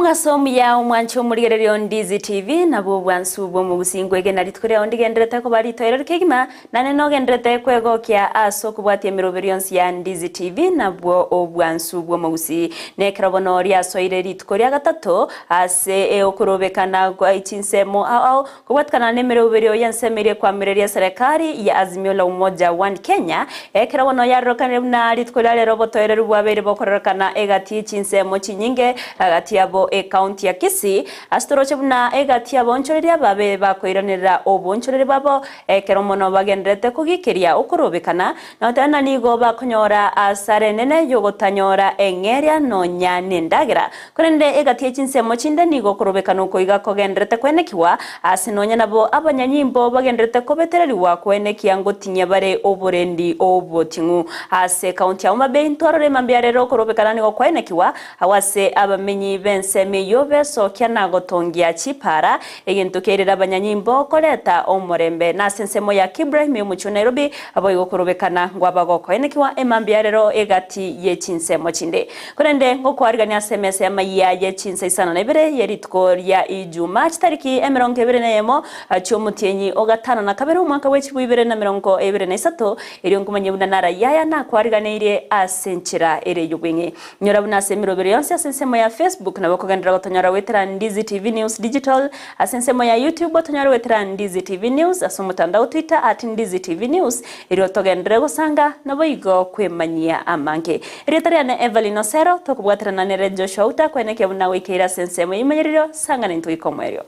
Mugasomu ya umwancho murigererio Ndizi TV nabo bwansu bwo mu busingwege nari twere ondigenderete ko bari toyero kegima nane no gendrete kwego kya aso kubwatie miroberionsi ya Ndizi TV nabwo obwansu bwo mu busi nekrabono ria soire ritkoria gatatu ase okurobekana kwa Chinsemo au kubwatkana ne miroberio yansemerie kwa mireria serikali ya Azimio la Umoja One Kenya ekrabono yarokane na ritkoria lero botoyero rubabere bokorokana egati Chinsemo chinyinge agati abo county ya Kisii astoroche buna egati abonchoreria babe bakoiranira obonchorere babo keromono bagendrete kugikiria ukurobekana na tana nigo bakonyora asare nene yogotanyora engeria no nyane ndagira kurende egati Chinsemo chinde nigo kurobekana ukoiga kogendrete kwenekiwa asinonya nabo abanyanyimbo bagendrete kobetereriwa kwenekia ngotinya bare oborendi obotingu ase county ya Umabe ntorore mambiarero kurobekana nigo kwenekiwa awase abamenyi bensemeyo besokia na gotongia chipara egintu kerera abanyanyimbo koleta omorembe na sensemo ya Kibra mu Nairobi aboyo kurobekana ngwabagoko enekiwa emambiarero egati ye Chinsemo chinde kurende ngokwarigania SMS Amayia ye Chinsa Isano na Ibere yeritkoria Ijumaa tariki 21 cyomutienyi ogatano na kabiri umwaka w'ekibu 2023 iriyo ngumanyebuna nara yaya na kwariganire asenchira ere yubwingi nyorabuna semirobere yonse sensemo ya Facebook na bakogandira gotonyara wetera Ndizi TV News Digital asensemo ya YouTube gotonyara wetera Ndizi TV News asumutandao Twitter @Ndizi TV News iriyo togendere gusanga nabo igo kwemanyia amange iriyo tariane Everlyne Osero tokubwatira na nere Joshua Auta kweneke buna wikira sensemo imanyiriro sanga nintu ikomwerio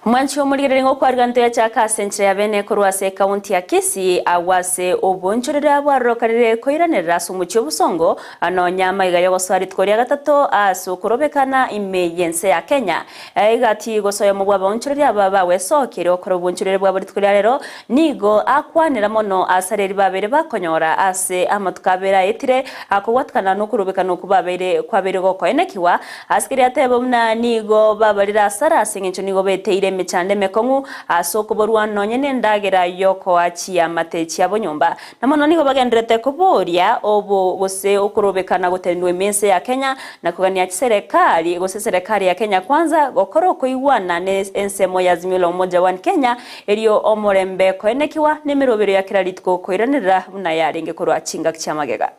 Mwancho murigerere ngo kwarganto ya chaka sentre ya bene kurwase county ya Kisii awase obonchorera abwarokarire koiranira sumucho busongo ano nyama igayo gosari tkoria gatatu asu kurobekana imeyense ya Kenya igati gosoya mu bwabonchorera baba wesokere okoro bonchorera bwa tkoria rero nigo akwanira mono asareri babere bakonyora ase amatukabera etire akogwatkana no kurobekana kubabere kwabere goko enekiwa askiri atebo mna nigo babarira sara singincho nigo beteire mechande mekongu asoko borwa nonyene ndagera yoko achi amatechi abonyumba namono nigo bagendrete kuboria obo gose okurobekana gotendwe mense ya Kenya na kugania serikali gose serikali ya Kenya kwanza gokoro koiwana ne ensemo ya Azimio la Umoja One Kenya eriyo omorembe koenekiwa nemirobero ya kiraritko koiranira na yarenge korwa chinga kyamagega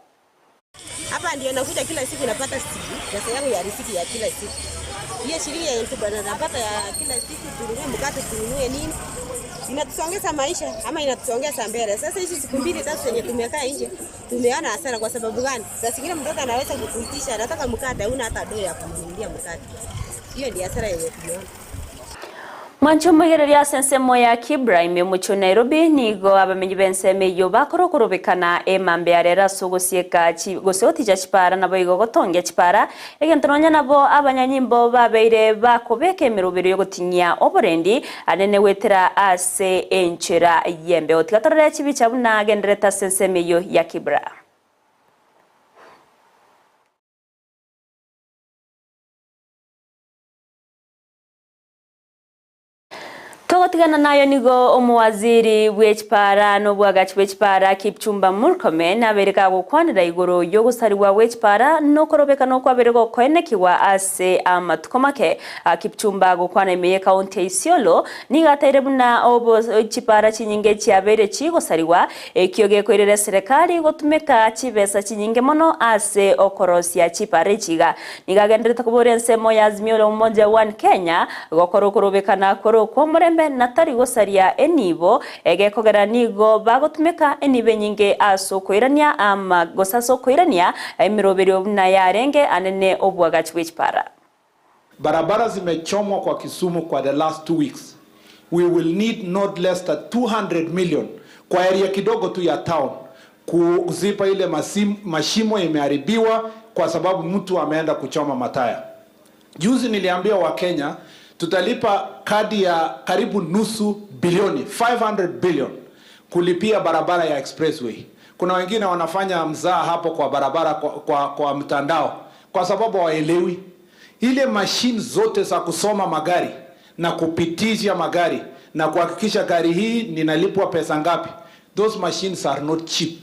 hapa ndio nakuja kila siku napata pesa yangu ya riziki ya kila siku. Hiyo shilingi ya 1000 bwana napata ya kila siku tununue mkate tununue nini? Inatusongeza maisha ama inatusongeza mbele. Sasa hizi siku mbili tatu zenye tumekaa nje tumeona hasara kwa sababu gani? Sasa zingine mtoto anaweza kukuitisha anataka mkate huna hata doa ya kumnunulia mkate. Hiyo ndio hasara yenye tumeona. Mwancho mwigereria sensemo ya Kibra mu Nairobi nigo abamenyi bensemeyo bakorokorobekana emambearera sogosieka gosotija chipara nabo igo gotongia chipara egentronya nabo abanyanyimbo babeire bakobeke emirobero yo gotinya oborendi anene wetera ase enchera yembe otigatorera chibicha buna gendereta sensemeyo ya Kibra Togotigana nayo nigo omuwaziri w'ekipara n'obwagachi bw'ekipara Kipchumba Murkomen abereka gukwanira igoro yo gusariwa w'ekipara no korobeka no kwabereka koenekiwa ase amatuko make Kipchumba gukwana imeye county Isiolo nigatere buna obo ekipara chinyinge chiabere chigosariwa ekioge koirere serikali gotumeka chibesa chinyinge mono ase okorosia chipara chiga nigagendereta kubore nsemo ya Azimio la Umoja One Kenya gokoro korobekana koro komorembe natari gosaria enibo egekogera nigo bagotumeka enibe nyinge aso koirania ama gosaso koirania emirobero na yarenge anene obwagachi w'ekipara barabara zimechomwa kwa Kisumu kwa the last 2 weeks. We will need not less than 200 million kwa area kidogo tu ya town kuzipa ile mashimo imeharibiwa kwa sababu mtu ameenda kuchoma mataya. Juzi niliambia wa Kenya tutalipa kadi ya karibu nusu bilioni 500 billion kulipia barabara ya expressway. Kuna wengine wanafanya mzaa hapo kwa barabara kwa mtandao kwa sababu hawaelewi ile machine zote za kusoma magari na kupitisha magari na kuhakikisha gari hii ninalipwa pesa ngapi. Those machines are not cheap.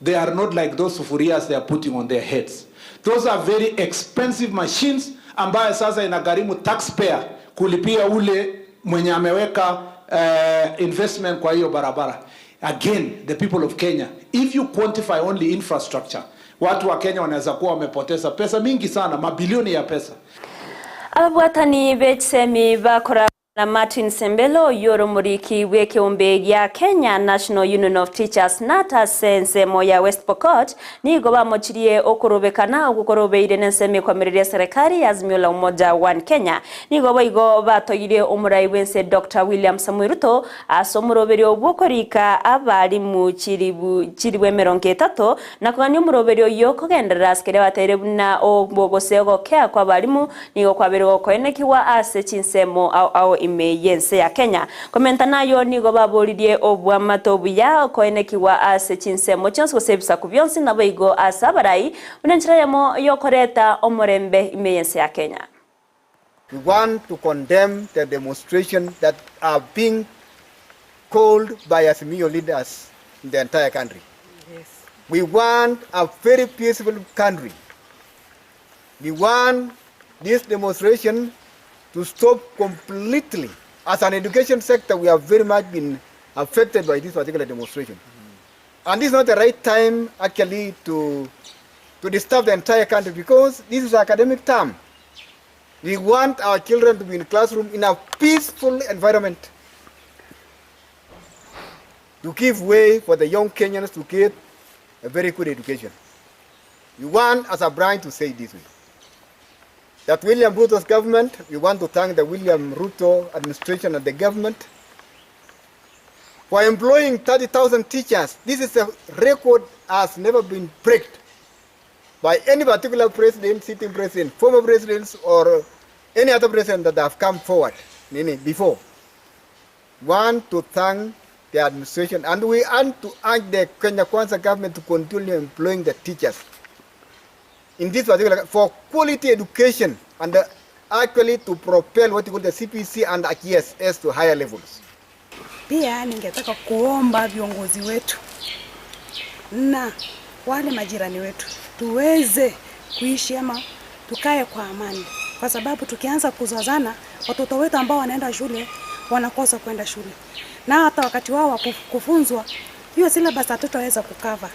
They are not like those sufurias they are putting on their heads. Those are very expensive machines ambayo sasa inagharimu taxpayer kulipia ule mwenye ameweka investment kwa hiyo barabara. Again, the people of Kenya, if you quantify only infrastructure, watu wa Kenya wanaweza kuwa wamepoteza pesa mingi sana, mabilioni ya pesa. Ababwatani b'ekisemi bakora na Martin Sembelo yoro muriki w'ekiumbe gya Kenya National Union of Teachers nata sense moya West Pokot nigo bamochirie okurobekana ogukorobeire n'ensemi kwamirirya serikali Azimio la Umoja One Kenya nigo boigo batoyire omurai wense Dr. William Samuel Ruto asomuroberio obukorika abalimu chiribwe 30 na kugania omuroberio yo kugenderera askere batere buna obogosego kya kwa balimu nigo kwabero koenekiwa ase chinsemo au imeyense ya Kenya. Komenta nayo nigo baboririe obwa matobuya koenekiwa ase chinsemo chonse gusebisa kubyonsi na boigo asabarai unenchira yamo yokoreta omorembe imeyense ya Kenya. We want to condemn the demonstration that are being called by Azimio leaders in the entire country. Yes. We want a very peaceful country. We want this demonstration to stop completely. As an education sector, we have very much been affected by this particular demonstration. And this is not the right time actually to disturb the entire country because this is an academic term. We want our children to be in the classroom in a peaceful environment to give way for the young Kenyans to get a very good education. We want, as a brand, to say it this way. That William Ruto's government, we want to thank the William Ruto administration and the government for employing 30,000 teachers. This is a record has never been broken by any particular president, sitting president, former presidents, or any other president that have come forward before. We want to thank the administration and we want to urge the Kenya Kwanza government to continue employing the teachers in this particular for quality education and actually to propel what you call the CPC and GSS to higher levels. Pia ningetaka kuomba viongozi wetu na wale majirani wetu tuweze kuishi ama tukae kwa amani, kwa sababu tukianza kuzozana watoto wetu ambao wanaenda shule wanakosa kwenda shule, na hata wakati wao wa kufunzwa hiyo syllabus hatutaweza kukava.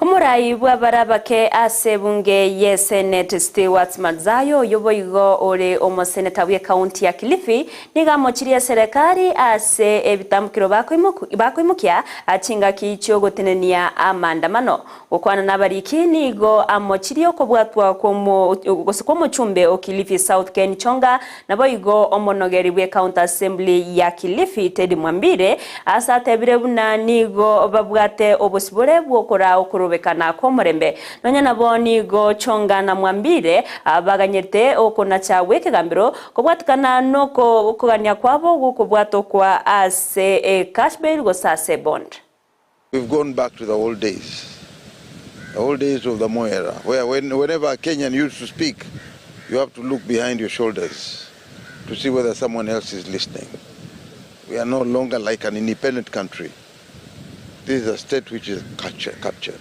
Umurai bwa barabake ase bunge ye Senate Stewart Mazayo yoboigo ore omo seneta we county ya Kilifi niga mochiria serikali ase ebitamukiro bakoimukia achinga kicho gotenenia amandamano okwana nabariki nigo amochirio kobwatwa komo chumbe o Kilifi South Ken Chonga naboigo omonogeri we county assembly ya Kilifi Teddy Mwambire asa tebire buna nigo babwate obosibore bwokora bekana ko murembe nonya naboni go Chonga na Mwambire abaganyete okona chawe kigambiro kobwatikana noko kugania kwabo gukubwato kwa ase cash bail go sase bond. We've gone back to the old days of the Moi era, where whenever a Kenyan used to speak, you have to look behind your shoulders to see whether someone else is listening. We are no longer like an independent country. This is a state which is captured.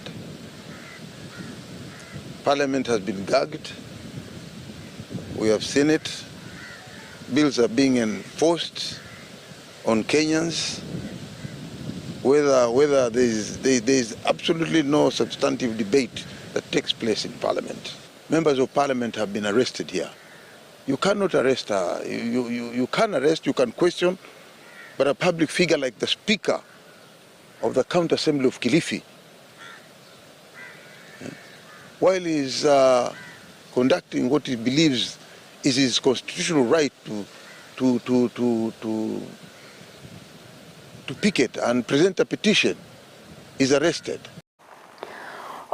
Parliament has been gagged. We have seen it. Bills are being enforced on Kenyans. Whether there is absolutely no substantive debate that takes place in Parliament. Members of Parliament have been arrested here. You cannot arrest her. You can arrest, you can question, but a public figure like the Speaker of the County Assembly of Kilifi, while he is conducting what he believes is his constitutional right to picket and present a petition, is arrested.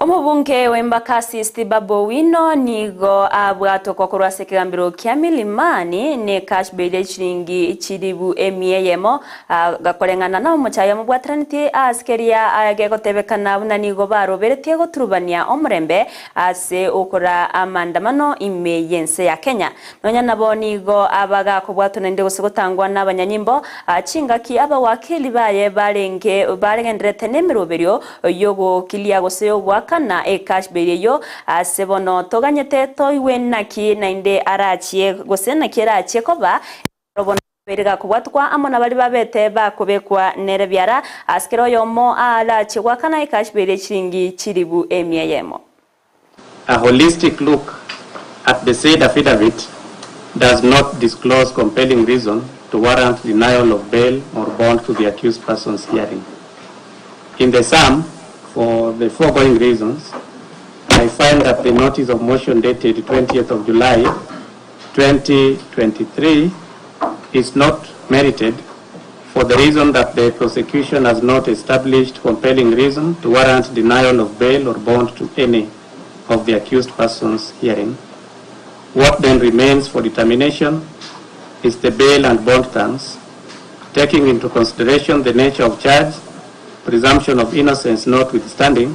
Omubunge w'Embakasi Stibabo Wino nigo abwatoko kurwase kigambiro kya milimani ne cash bail chiringi chiribu emiyemo gakorengana na omuchaya mubwatraniti askeria agegotebekana buna nigo baroberetie goturubania omurembe ase okora amandamano imeyense ya Kenya nonya nabo nigo abaga kubwatona ndi gusogotangwa n'abanyanyimbo chingaki abawakili baye barengendrete nemiroberio yogo kilia goseyo kana cash bail yo asebono toganyete toiwe naki nainde arachie gosena kirachie koba robono berega kubwatwa amona bali babete bakobekwa nerebyara askero yomo arachie wakana cash bail chiringi chiribu emiyemo. A holistic look at the said affidavit does not disclose compelling reason to warrant denial of bail or bond to the accused person's hearing. In the sum, for the foregoing reasons, I find that the notice of motion dated 20th of July 2023 is not merited for the reason that the prosecution has not established compelling reason to warrant denial of bail or bond to any of the accused person's hearing. What then remains for determination is the bail and bond terms, taking into consideration the nature of charge, presumption of innocence notwithstanding.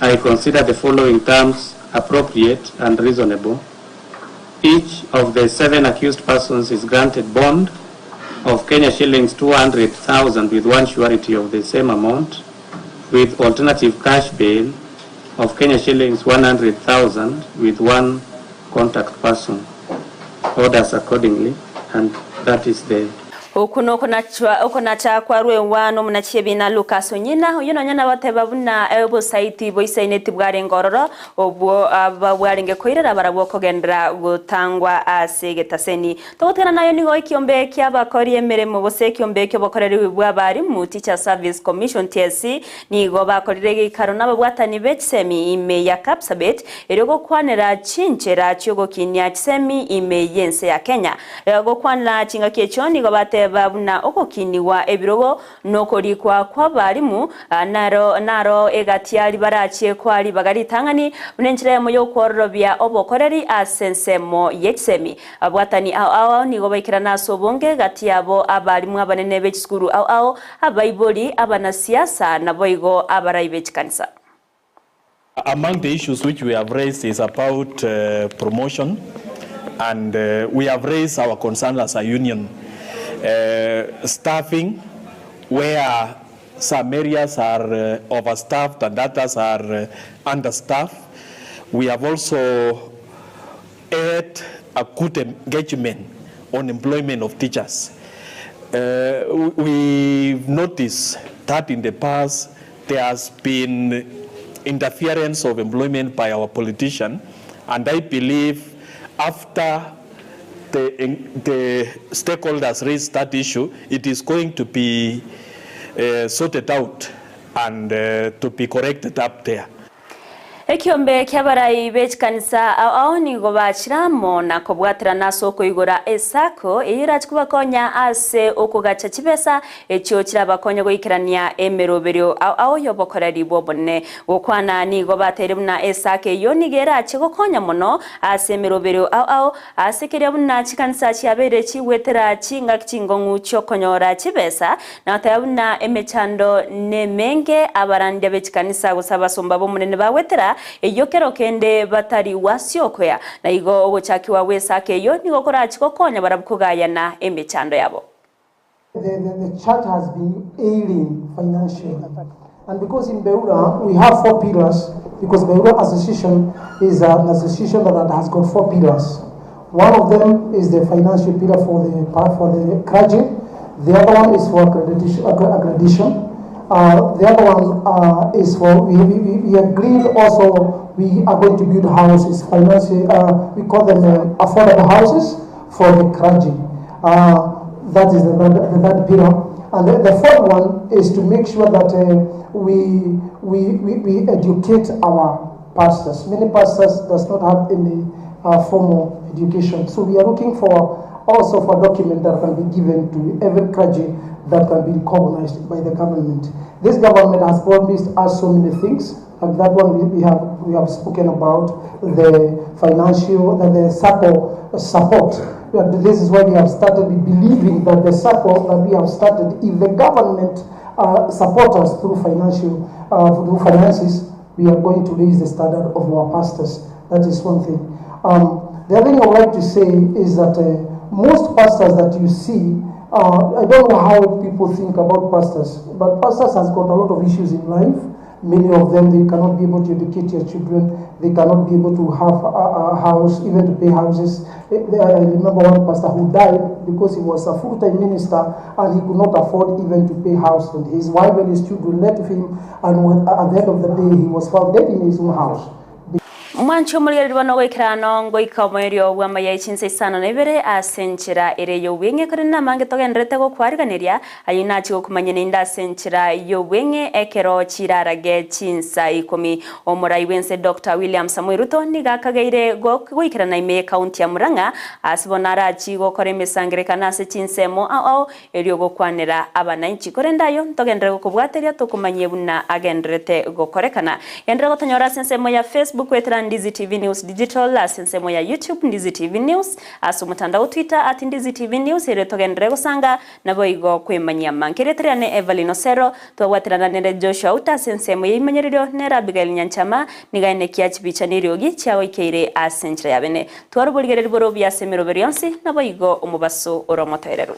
I consider the following terms appropriate and reasonable. Each of the 7 accused persons is granted bond of Kenya shillings 200,000 with one surety of the same amount, with alternative cash bail of Kenya shillings 100,000 with one contact person. Orders accordingly, and that is the okuno konacha kwa rwewano munachie na Lucas Onyina uyino nyana bateba buna ebo site boisaineti bware ngororo obwo ababwarenge koirera barabwo kogendera gutangwa asegetaseni togotera nayo nigo ikiombe kya bakori emeremo bose kiombe kyo bakoreri bwabari mu Teacher Service Commission TSC nigo bakorire ikaro nababwatani betsemi ime ya Kapsabet erego kwanera chinchera cyogo kinya tsemi ime yense ya Kenya erego kwanla chinga kyecho nigo bate babuna okokiniwa ebirobo nokorikwa kwabarimu naro egatiali barachie kwali bagaritangani unenchire moyo kworobya obokoreri asensemo yetsemi abwatani ao nigo baikira naso bonge gatiabo abarimu abanene b'ekikuru ao abaiboli abanasiasa naboigo abaraibe Chinsa. Among the issues which we have raised is about promotion, and we have raised our concern as a union. Staffing, where some areas are overstaffed and others are understaffed. We have also had a good engagement on employment of teachers. We've noticed that in the past there has been interference of employment by our politician, and I believe after the stakeholders raised that issue, it is going to be sorted out and to be corrected up there. Ekiombe kyabarai b'Chinsa ao nigo bachiramo nako bwatira naso koigora esako irachikuba konya ase okugacha chibesa ekyo kirabakonya goikirania emeroberio ao yobokoreri bobone okwana nigo baterebuna esake yo nigera chigokonya mono ase emeroberio ao asekeria buna Chinsa cyabere chiwetera chinga kingongu cyokonyora chibesa natayabuna emechando nemenge abarande b'Chinsa gusaba somba bo munene bawetera eyokero kende batari wasiokoya na igo ogochakiwa wesake yo nigo korachiko konya barabukugayana emechando yabo. The church has been ailing financially, and because in Beura we have 4 pillars, because Beura Association is an association that has got 4 pillars. One of them is the financial pillar for the clergy. The other one is for accreditation. The other one is for, we agreed also, we are going to build houses, we call them affordable houses for the clergy. That is the third pillar. And the fourth one is to make sure that we educate our pastors. Many pastors does not have any formal education. So we are looking for also for a document that can be given to every clergy that can be recognized by the government. This government has promised us so many things. And that one we have spoken about the financial, the support. This is why we have started believing that the support that we have started, if the government support us through through finances, we are going to raise the standard of our pastors. That is one thing. The other thing I would like to say is that most pastors that you see, I don't know how people think about pastors, but pastors has got a lot of issues in life. Many of them, they cannot be able to educate their children. They cannot be able to have a house, even to pay houses. I remember one pastor who died because he was a full-time minister and he could not afford even to pay house. And his wife and his children left him, and at the end of the day, he was found dead in his own house. Mwancho mulirwa no goikrano ngoika mwerio wa Amayia Chinsa Isano na Ibere asenchira ere yo wenge korina mange togendrete go kwariganiria ayina chigo kumanyene inda asenchira yo wenge ekero chirarage Chinsa ikomi omurai wense Dr. William Samuel Ruto niga kagaire go goikrana ime county ya Murang'a asibonara chigo kore misangire kana se Chinsemo ao erio go kwanera abananchi korendayo togendre go kubwateria tokumanye buna agendrete go korekana yendre go tanyora Chinsemo ya Facebook wetra Ndizi TV News Digital, asensemo ya YouTube Ndizi TV News, asumutandao Twitter @Ndizi TV News, iretogendrego sanga nabo igo kwemanya mankeretriane Everlyne Osero, twawatirana nere Joshua Auta, asensemo ya imanyerero nera Abigail Nyanchama, nigaine kiachibicha niriogi chawo ikeire asenchira yabene. Twarubuligere boro bya semero berionsi nabo igo umubaso oromoterero.